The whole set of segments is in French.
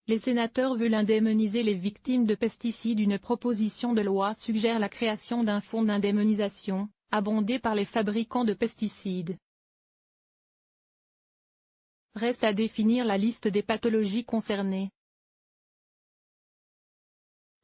Les sénateurs veulent indemniser les victimes de pesticides. Une proposition de loi suggère la création d'un fonds d'indemnisation, abondé par les fabricants de pesticides. Reste à définir la liste des pathologies concernées.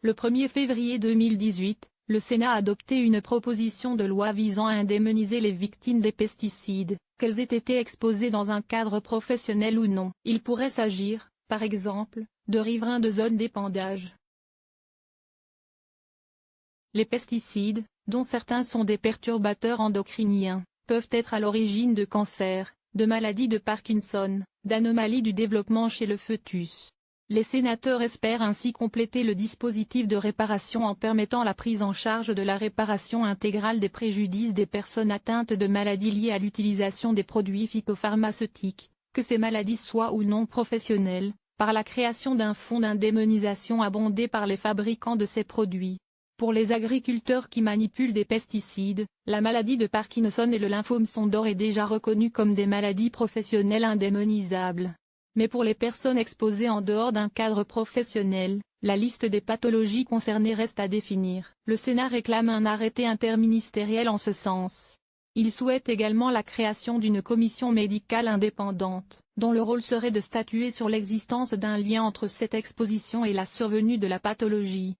Le 1er février 2018, le Sénat a adopté une proposition de loi visant à indemniser les victimes des pesticides, qu'elles aient été exposées dans un cadre professionnel ou non. Il pourrait s'agir, par exemple, de riverains de zones d'épandage. Les pesticides, dont certains sont des perturbateurs endocriniens, peuvent être à l'origine de cancers, de maladies de Parkinson, d'anomalies du développement chez le fœtus. Les sénateurs espèrent ainsi compléter le dispositif de réparation en permettant la prise en charge de la réparation intégrale des préjudices des personnes atteintes de maladies liées à l'utilisation des produits phytopharmaceutiques, que ces maladies soient ou non professionnelles, par la création d'un fonds d'indemnisation abondé par les fabricants de ces produits. Pour les agriculteurs qui manipulent des pesticides, la maladie de Parkinson et le lymphome sont d'ores et déjà reconnus comme des maladies professionnelles indemnisables. Mais pour les personnes exposées en dehors d'un cadre professionnel, la liste des pathologies concernées reste à définir. Le Sénat réclame un arrêté interministériel en ce sens. Il souhaite également la création d'une commission médicale indépendante, dont le rôle serait de statuer sur l'existence d'un lien entre cette exposition et la survenue de la pathologie.